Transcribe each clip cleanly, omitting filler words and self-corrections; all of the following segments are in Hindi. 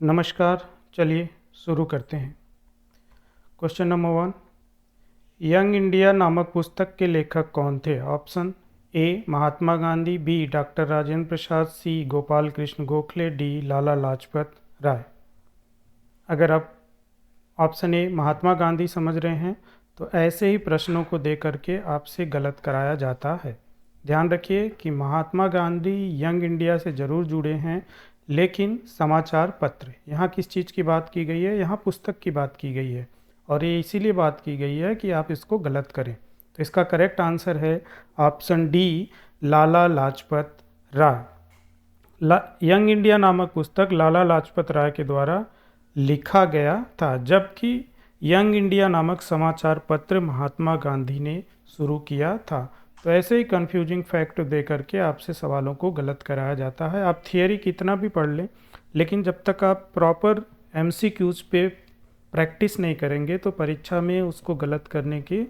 नमस्कार। चलिए शुरू करते हैं। क्वेश्चन नंबर 1, यंग इंडिया नामक पुस्तक के लेखक कौन थे? Option A Mahatma Gandhi, B doctor Rajendra Prasad, C Gopal Krishna Gokhale, D Lala Lajpat Rai. अगर आप ऑप्शन ए महात्मा गांधी समझ रहे हैं तो ऐसे ही प्रश्नों को दे करके आपसे गलत कराया जाता है। ध्यान रखिए कि महात्मा गांधी यंग इंडिया से ज़रूर जुड़े हैं, लेकिन समाचार पत्र, यहाँ किस चीज़ की बात की गई है? यहाँ पुस्तक की बात की गई है, और ये इसीलिए बात की गई है कि आप इसको गलत करें। तो इसका करेक्ट आंसर है ऑप्शन डी, लाला लाजपत राय। यंग इंडिया नामक पुस्तक लाला लाजपत राय के द्वारा लिखा गया था, जबकि यंग इंडिया नामक समाचार पत्र महात्मा गांधी ने शुरू किया था। तो ऐसे ही कंफ्यूजिंग फैक्ट दे करके आपसे सवालों को गलत कराया जाता है। आप थियरी कितना भी पढ़ लें, लेकिन जब तक आप प्रॉपर एमसीक्यूज पे प्रैक्टिस नहीं करेंगे तो परीक्षा में उसको गलत करने की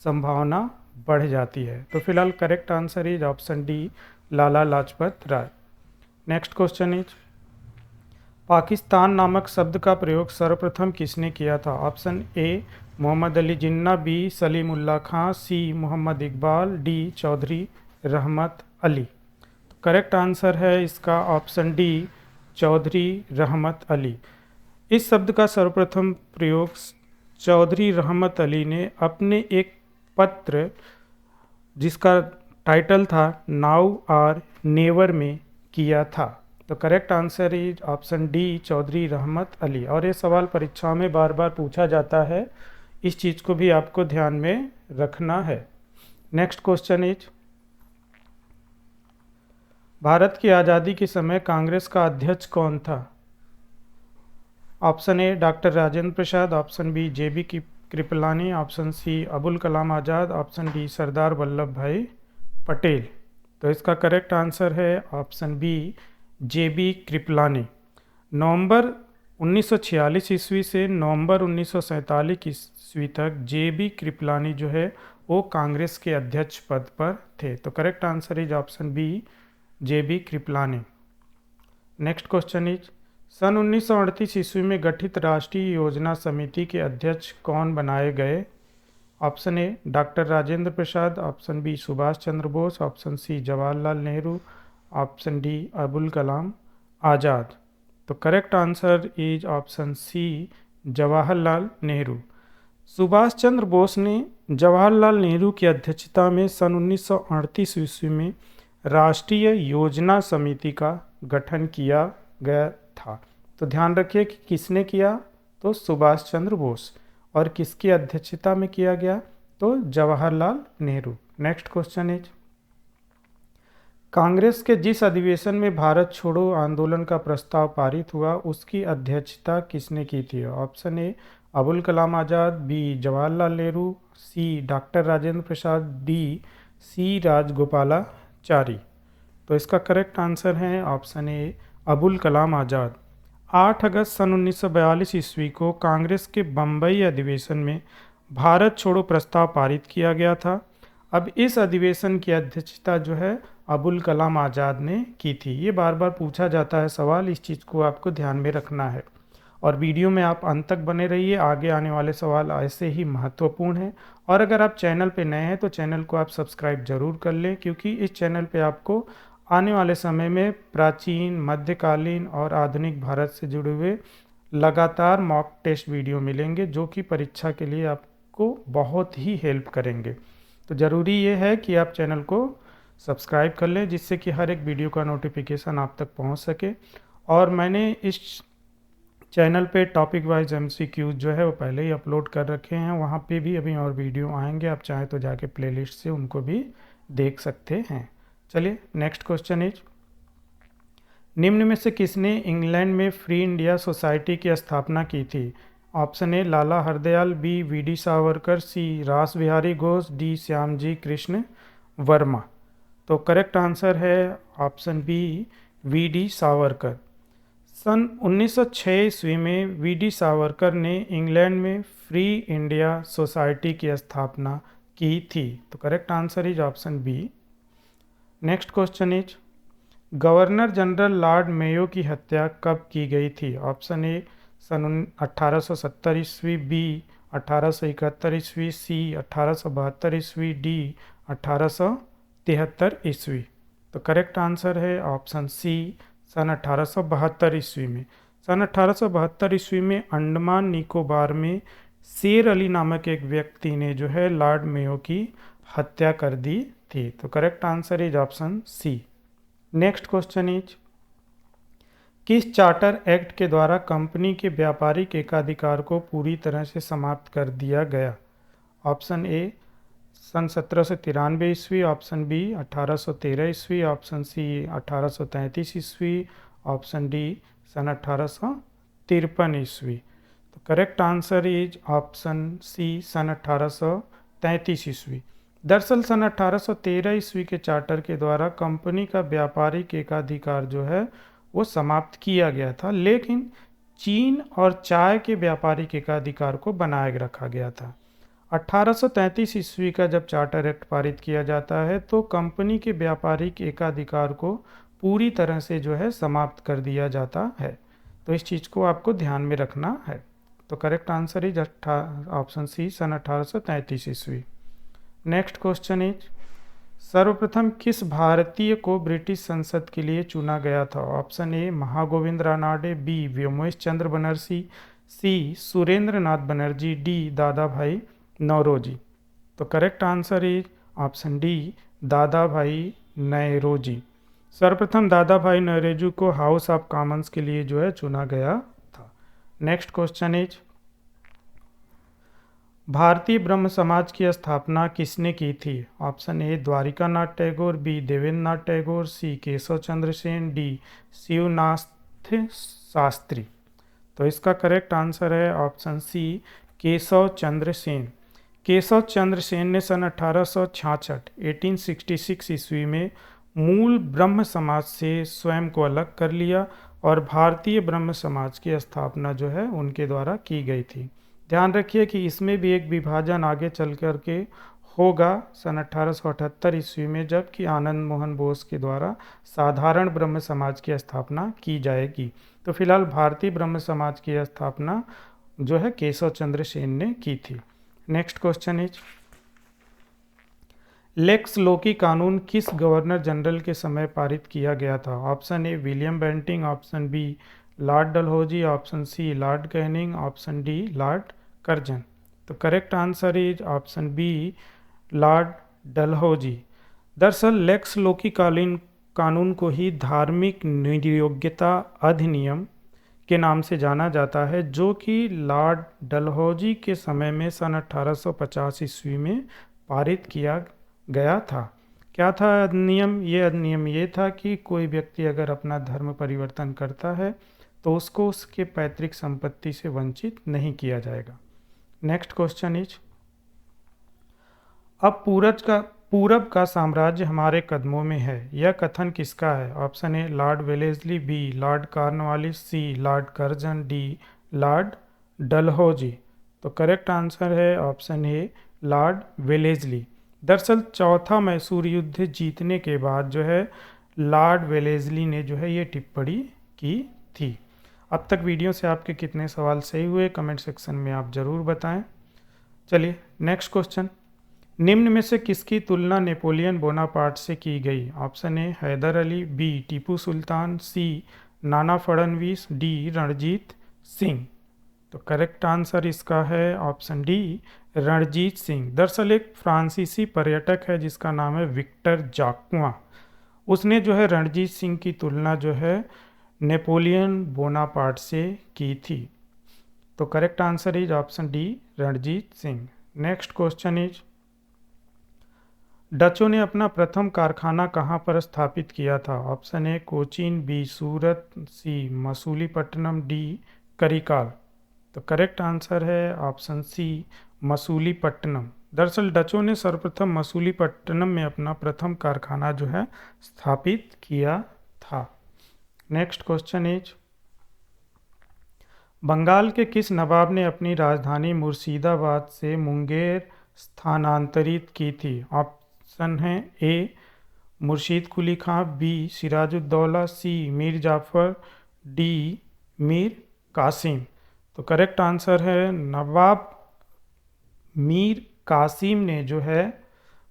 संभावना बढ़ जाती है। तो फिलहाल correct answer is option D, Lala Lajpat Rai. Next question is, Pakistan नामक शब्द का प्रयोग सर्वप्रथम किसने किया था? Option A Mohammad Ali Jinnah, B Salimullah Khan, C Mohammad Iqbal, D Chaudhry Rahmat Ali. तो करेक्ट आंसर है इसका ऑप्शन डी, चौधरी रहमत अली। इस शब्द का सर्वप्रथम प्रयोग चौधरी रहमत अली ने अपने एक पत्र जिसका टाइटल था नाउ और नेवर में किया था। तो correct answer is option D, Chaudhry Rahmat Ali. और ये सवाल परीक्षाओं में बार बार पूछा जाता है, इस चीज़ को भी आपको ध्यान में रखना है। नेक्स्ट क्वेश्चन इज, भारत की आज़ादी के समय कांग्रेस का अध्यक्ष कौन था? Option A doctor Rajendra Prasad, option B JB Kripalani, option C Abul Kalam Azad, option D Sardar Vallabh Bhai Patel. तो इसका करेक्ट आंसर है ऑप्शन बी, जेबी कृपलानी। नवंबर 1946 ईस्वी से नवंबर 1947 ईस्वी तक जेबी कृपलानी जो है वो कांग्रेस के अध्यक्ष पद पर थे। तो correct answer is option B, JB Kripalani. Next question is, सन 1938 ईस्वी में गठित राष्ट्रीय योजना समिति के अध्यक्ष कौन बनाए गए? Option A doctor Rajendra Prasad, option B Subhash Chandra Bose, option C Jawaharlal Nehru, option D Abul Kalam Azad. तो correct answer is option C, Jawaharlal Nehru. Subhash Chandra Bose ने जवाहरलाल नेहरू की अध्यक्षता में सन 1938 ईस्वी में राष्ट्रीय योजना समिति का गठन किया गया था। तो ध्यान रखिए कि किसने किया, तो सुभाष चंद्र बोस। और किसकी अध्यक्षता में किया गया, तो Jawaharlal Nehru. Next question is, Congress के जिस अधिवेशन में भारत छोड़ो आंदोलन का प्रस्ताव पारित हुआ उसकी अध्यक्षता किसने की थी? Option A Abul Kalam Azad, B Jawaharlal Nehru, C doctor Rajendra Prasad, D C Rajagopalachari. तो इसका करेक्ट आंसर है ऑप्शन ए, अबुल कलाम आज़ाद। 8 अगस्त सन 1942 ईस्वी को कांग्रेस के बम्बई अधिवेशन में भारत छोड़ो प्रस्ताव पारित किया गया था। अब इस अधिवेशन की अध्यक्षता जो है अबुल कलाम आज़ाद ने की थी। ये बार बार पूछा जाता है सवाल, इस चीज़ को आपको ध्यान में रखना है। और वीडियो में आप अंत तक बने रहिए, आगे आने वाले सवाल ऐसे ही महत्वपूर्ण हैं। और अगर आप चैनल पे नए हैं तो चैनल को आप सब्सक्राइब जरूर कर लें, क्योंकि इस चैनल पे आपको आने वाले समय में प्राचीन, मध्यकालीन और आधुनिक भारत से जुड़े हुए लगातार मॉक टेस्ट वीडियो मिलेंगे, जो कि परीक्षा के लिए आपको बहुत ही हेल्प करेंगे। तो ज़रूरी ये है कि आप चैनल को सब्सक्राइब कर लें, जिससे कि हर एक वीडियो का नोटिफिकेशन आप तक पहुंच सके। और मैंने इस चैनल पे टॉपिक वाइज एमसीक्यूज जो है वो पहले ही अपलोड कर रखे हैं, वहाँ पे भी अभी और वीडियो आएंगे, आप चाहें तो जाके प्लेलिस्ट से उनको भी देख सकते हैं। चलिए नेक्स्ट क्वेश्चन इज, निम्न में से किसने इंग्लैंड में फ्री इंडिया सोसाइटी की स्थापना की थी? Option A Lala Hardayal, B VD. Savarkar, C Ras Bihari Ghosh, D Shyamji Krishna Varma. तो करेक्ट आंसर है ऑप्शन बी, वी.डी. सावरकर। सन 1906 ईस्वी में वी.डी. सावरकर ने इंग्लैंड में फ्री इंडिया सोसाइटी की स्थापना की थी। तो correct answer is option B. Next question is, governor general Lord Mayo की हत्या कब की गई थी? ऑप्शन ए सन 1870 ईस्वी, बी 1871 ईस्वी, सी 1872 ईस्वी, डी 1873 ईस्वी। तो करेक्ट आंसर है ऑप्शन सी सन 1872 ईस्वी में। सन 1872 ईस्वी में अंडमान निकोबार में शेर अली नामक एक व्यक्ति ने जो है लॉर्ड मेयो की हत्या कर दी थी। तो correct answer is option C. Next question is, किस चार्टर एक्ट के द्वारा कंपनी के व्यापारिक एकाधिकार को पूरी तरह से समाप्त कर दिया गया? ऑप्शन ए सन 1793 ईस्वी, ऑप्शन बी 1813 ईस्वी, ऑप्शन सी 1833 ईस्वी, ऑप्शन डी सन 1853 ईस्वी। तो correct answer is option C सन 1833 ईस्वी। दरअसल सन 1813 ईस्वी के चार्टर के द्वारा कंपनी का व्यापारिक एकाधिकार जो है वो समाप्त किया गया था, लेकिन चीन और चाय के व्यापारिक एकाधिकार को बनाए रखा गया था। 1833 ईस्वी का जब चार्टर एक्ट पारित किया जाता है तो कंपनी के व्यापारिक एकाधिकार को पूरी तरह से जो है समाप्त कर दिया जाता है। तो इस चीज़ को आपको ध्यान में रखना है। तो correct answer is option C सन 1833 ईस्वी। नेक्स्ट क्वेश्चन इज, सर्वप्रथम किस भारतीय को ब्रिटिश संसद के लिए चुना गया था? Option A Mahagovind Ranade, B Vyomesh Chandra Banerjee, C Surendra Nath Banerjee, D Dada Bhai Naoroji. तो correct answer is option D Dada Bhai Naoroji. सर्वप्रथम दादा भाई नौरोजी को हाउस ऑफ कॉमन्स के लिए जो है चुना गया था। नेक्स्ट क्वेश्चन इज, भारतीय ब्रह्म समाज की स्थापना किसने की थी? Option A Dwarkanath Tagore, B Debendranath Tagore, C Keshab Chandra Sen, D Shivnath Shastri. तो इसका करेक्ट आंसर है ऑप्शन सी केशव चंद्र सेन। केशव चंद्र सेन ने सन 1866 ईस्वी में मूल ब्रह्म समाज से स्वयं को अलग कर लिया और भारतीय ब्रह्म समाज की स्थापना जो है उनके द्वारा की गई थी। ध्यान रखिए कि इसमें भी एक विभाजन आगे चल कर के होगा सन 1878 ईस्वी में, जबकि आनंद मोहन बोस के द्वारा साधारण ब्रह्म समाज की स्थापना की जाएगी। तो फिलहाल भारतीय ब्रह्म समाज की स्थापना जो है केशव चंद्र सेन ने की थी। नेक्स्ट क्वेश्चन इज, लेक्स लोकी कानून किस गवर्नर जनरल के समय पारित किया गया था? Option A William Bentinck, option B Lord Dalhousie, option C Lord Canning, option D Lord Curzon. तो correct answer is option B Lord Dalhousie. दरअसल लेक्स लोकी कानून को ही धार्मिक नियोग्यता अधिनियम के नाम से जाना जाता है, जो कि लॉर्ड डलहौजी के समय में सन 1850 ईस्वी में पारित किया गया था। क्या था अधिनियम? ये अधिनियम ये था कि कोई व्यक्ति अगर अपना धर्म परिवर्तन करता है तो उसको उसके पैतृक संपत्ति से वंचित नहीं किया जाएगा। नेक्स्ट क्वेश्चन इज, अब पूरब का साम्राज्य हमारे कदमों में है, यह कथन किसका है? Option A Lord Wellesley, B Lord Cornwallis, C Lord Curzon, D Lord Dalhousie. तो करेक्ट आंसर है ऑप्शन ए लॉर्ड वेलेस्ली। दरअसल चौथा मैसूर युद्ध जीतने के बाद जो है लॉर्ड वेलेस्ली ने जो है ये टिप्पणी की थी। अब तक वीडियो से आपके कितने सवाल सही हुए कमेंट सेक्शन में आप ज़रूर बताएं। चलिए नेक्स्ट क्वेश्चन, निम्न में से किसकी तुलना नेपोलियन बोनापार्ट से की गई? Option A Haidar Ali, B Tipu Sultan, C Nana Phadnavis, D Ranjit Singh. तो करेक्ट आंसर इसका है ऑप्शन डी रणजीत सिंह। दरअसल एक फ्रांसीसी पर्यटक है जिसका नाम है विक्टर जाक्वा, उसने जो है रणजीत सिंह की तुलना जो है नेपोलियन बोनापार्ट से की थी। तो correct answer is option D Ranjit Singh. Next question is, डचों ने अपना प्रथम कारखाना कहाँ पर स्थापित किया था? Option A Cochin, B Surat, C Masulipatnam, D Karaikal. तो करेक्ट आंसर है ऑप्शन सी मसूलीपट्टनम। दरअसल डचों ने सर्वप्रथम मसूलीपट्टनम में अपना प्रथम कारखाना जो है स्थापित किया था। नेक्स्ट क्वेश्चन इज, बंगाल के किस नवाब ने अपनी राजधानी मुर्शिदाबाद से मुंगेर स्थानांतरित की थी? ऑप्शन है ए मुर्शीद कुली खां, बी सिराजुद्दौला, सी मीर जाफ़र, डी मीर कासिम। तो करेक्ट आंसर है नवाब मीर कासिम ने जो है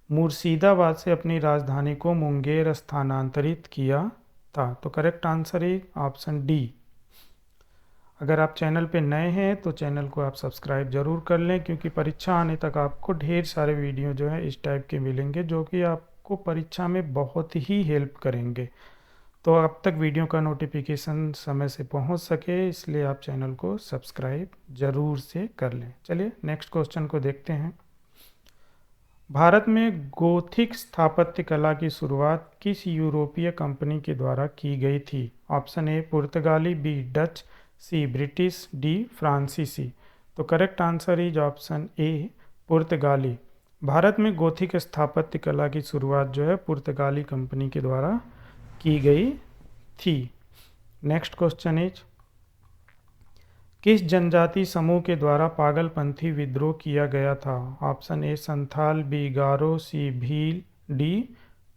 मुर्शिदाबाद से अपनी राजधानी को मुंगेर स्थानांतरित किया था। तो करेक्ट आंसर है ऑप्शन डी। अगर आप चैनल पे नए हैं तो चैनल को आप सब्सक्राइब ज़रूर कर लें, क्योंकि परीक्षा आने तक आपको ढेर सारे वीडियो जो है इस टाइप के मिलेंगे जो कि आपको परीक्षा में बहुत ही हेल्प करेंगे। तो अब तक वीडियो का नोटिफिकेशन समय से पहुंच सके, इसलिए आप चैनल को सब्सक्राइब ज़रूर से कर लें। चलिए नेक्स्ट क्वेश्चन को देखते हैं। भारत में गोथिक स्थापत्य कला की शुरुआत किस यूरोपीय कंपनी के द्वारा की गई थी? ऑप्शन ए पुर्तगाली, बी डच, सी ब्रिटिश, डी फ्रांसीसी। तो correct answer is option A पुर्तगाली। भारत में गोथिक स्थापत्य कला की शुरुआत जो है पुर्तगाली कंपनी के द्वारा की गई थी। नेक्स्ट क्वेश्चन इज किस जनजाति समूह के द्वारा पागलपंथी विद्रोह किया गया था? Option A Santhal, B Garo, C Bhil, D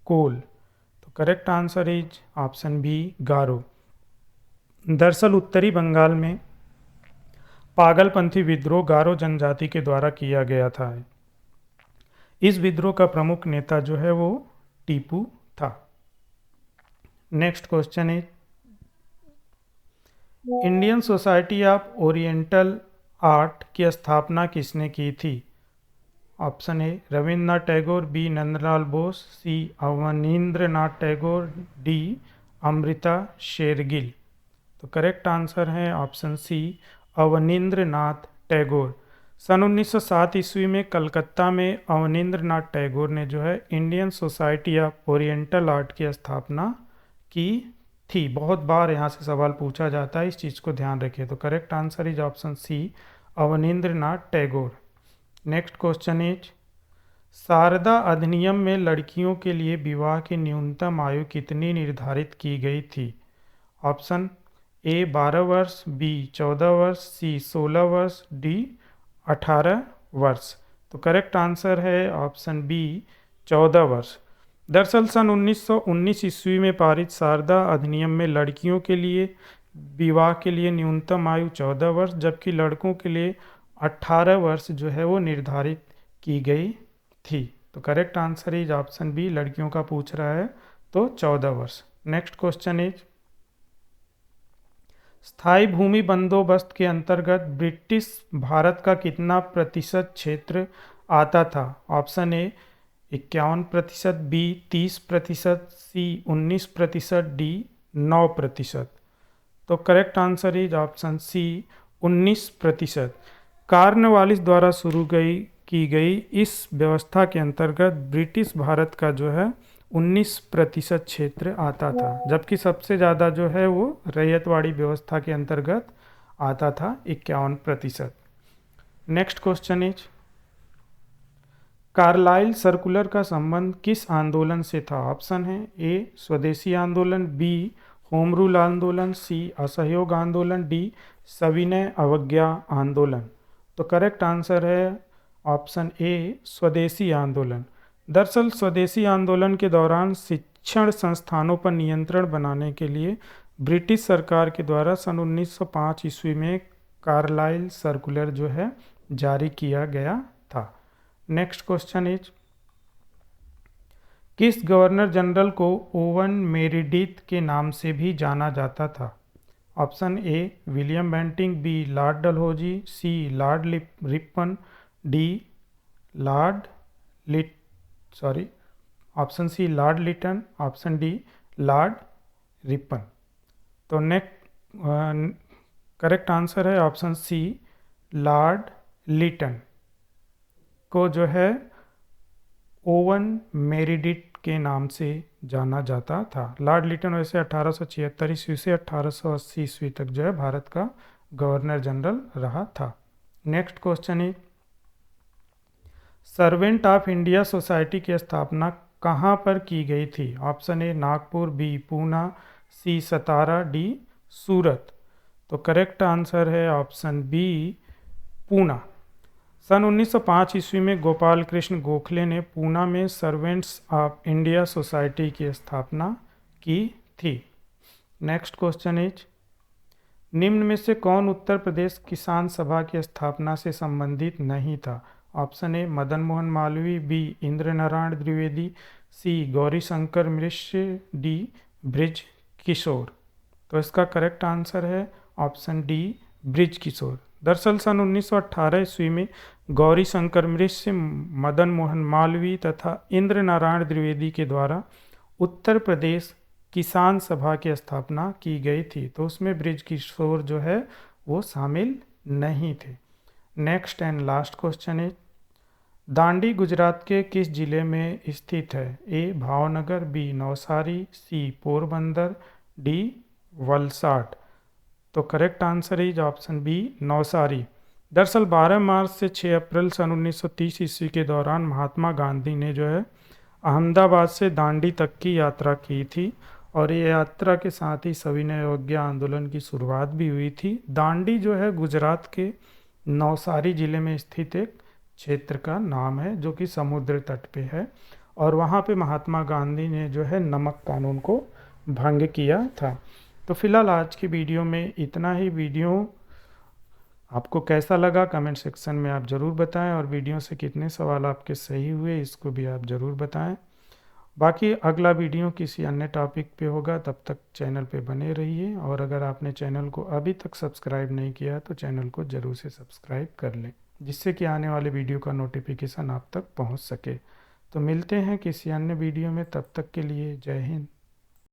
Kol. तो correct answer is option B Garo. दरअसल उत्तरी बंगाल में पागलपंथी विद्रोह गारो जनजाति के द्वारा किया गया था। इस विद्रोह का प्रमुख नेता जो है वो टीपू था। Next question is Indian Society of Oriental Art की स्थापना किसने की थी? Option A Rabindranath Tagore, B Nandalal Bose, C Abanindranath Tagore, D Amrita Shergil. तो करेक्ट आंसर है ऑप्शन सी अवनींद्रनाथ टैगोर। सन 1907 ईस्वी में कलकत्ता में अवनींद्रनाथ टैगोर ने जो है Indian Society of Oriental Art की स्थापना की थी। बहुत बार यहाँ से सवाल पूछा जाता है, इस चीज़ को ध्यान रखिए। तो correct answer is option C Abanindranath Tagore. Next question is Sharda अधिनियम में लड़कियों के लिए विवाह की न्यूनतम आयु कितनी निर्धारित की गई थी? ऑप्शन ए 12 वर्ष, बी 14 वर्ष, सी 16 वर्ष, डी 18 वर्ष। तो करेक्ट आंसर है ऑप्शन बी 14 वर्ष। दरअसल सन 1919 ईस्वी में पारित शारदा अधिनियम में लड़कियों के लिए विवाह के लिए न्यूनतम आयु 14 वर्ष जबकि लड़कों के लिए 18 वर्ष जो है वो निर्धारित की गई थी। तो correct answer is option B, लड़कियों का पूछ रहा है तो 14 वर्ष। नेक्स्ट क्वेश्चन इज स्थायी भूमि बंदोबस्त के अंतर्गत ब्रिटिश भारत का कितना प्रतिशत क्षेत्र आता था? Option A 51%, B 30%, C 19%, D 9%। तो correct answer is option C 19%। Cornwallis द्वारा शुरू की गई इस व्यवस्था के अंतर्गत ब्रिटिश भारत का जो है 19% क्षेत्र आता था, जबकि सबसे ज़्यादा जो है वो रैयतवाड़ी व्यवस्था के अंतर्गत आता था 51%। Next question is Carlyle circular का संबंध किस आंदोलन से था? ऑप्शन है ए स्वदेशी आंदोलन, बी होम रूल आंदोलन, सी असहयोग आंदोलन, डी सविनय अवज्ञा आंदोलन। तो करेक्ट आंसर है ऑप्शन ए स्वदेशी आंदोलन। दरअसल स्वदेशी आंदोलन के दौरान शिक्षण संस्थानों पर नियंत्रण बनाने के लिए ब्रिटिश सरकार के द्वारा सन 1905 ईस्वी में कार्लाइल सर्कुलर जो है जारी किया गया था। नेक्स्ट क्वेश्चन इज किस गवर्नर जनरल को ओवन मेरिडिथ के नाम से भी जाना जाता था? Option A William Bentinck, B Lord Dalhousie, C Lord Ripon, D option C Lord Lytton, option D Lord Ripon. तो करेक्ट आंसर है ऑप्शन सी लॉर्ड लिटन को जो है ओवन मेरिडिथ के नाम से जाना जाता था। लॉर्ड लिटन वैसे 1876 ईस्वी से 1880 ईस्वी तक जो है भारत का गवर्नर जनरल रहा था। Next question is servant of India society की स्थापना कहाँ पर की गई थी? Option A Nagpur, B Poona, C Satara, D Surat. तो करेक्ट आंसर है ऑप्शन बी पूना। सन 1905 ईस्वी में गोपाल कृष्ण गोखले ने पूना में सर्वेंट्स ऑफ इंडिया सोसाइटी की स्थापना की थी। नेक्स्ट क्वेश्चन इज, निम्न में से कौन उत्तर प्रदेश किसान सभा की स्थापना से संबंधित नहीं था? Option A Madan Mohan Malaviya, B Indra Narayan Dwivedi, C Gaurishankar Mishra, D Brij Kishore. तो इसका करेक्ट आंसर है ऑप्शन डी ब्रिज किशोर। दरअसल सन 1918 ईस्वी में गौरीशंकर मिश्र, मदन मोहन मालवीय तथा इंद्र नारायण द्विवेदी के द्वारा उत्तर प्रदेश किसान सभा की स्थापना की गई थी, तो उसमें ब्रिज किशोर जो है वो शामिल नहीं थे। नेक्स्ट एंड लास्ट क्वेश्चन है, दांडी गुजरात के किस जिले में स्थित है? A Bhavnagar, B Navsari, C Porbandar, D Valsad. तो correct answer is option B Navsari. दरअसल 12 मार्च से 6 अप्रैल सन 1930 ईस्वी के दौरान महात्मा गांधी ने जो है अहमदाबाद से दांडी तक की यात्रा की थी, और ये यात्रा के साथ ही सविनय अवज्ञा आंदोलन की शुरुआत भी हुई थी। दांडी जो है गुजरात के नवसारी जिले में स्थित एक क्षेत्र का नाम है जो कि समुद्र तट पे है, और वहाँ पे महात्मा गांधी ने जो है नमक कानून को भंग किया था। तो फिलहाल आज की वीडियो में इतना ही। वीडियो आपको कैसा लगा कमेंट सेक्शन में आप ज़रूर बताएं, और वीडियो से कितने सवाल आपके सही हुए इसको भी आप ज़रूर बताएं। बाकी अगला वीडियो किसी अन्य टॉपिक पे होगा, तब तक चैनल पे बने रहिए, और अगर आपने चैनल को अभी तक सब्सक्राइब नहीं किया तो चैनल को ज़रूर से सब्सक्राइब कर लें, जिससे कि आने वाले वीडियो का नोटिफिकेशन आप तक पहुंच सके। तो मिलते हैं किसी अन्य वीडियो में, तब तक के लिए जय हिंद।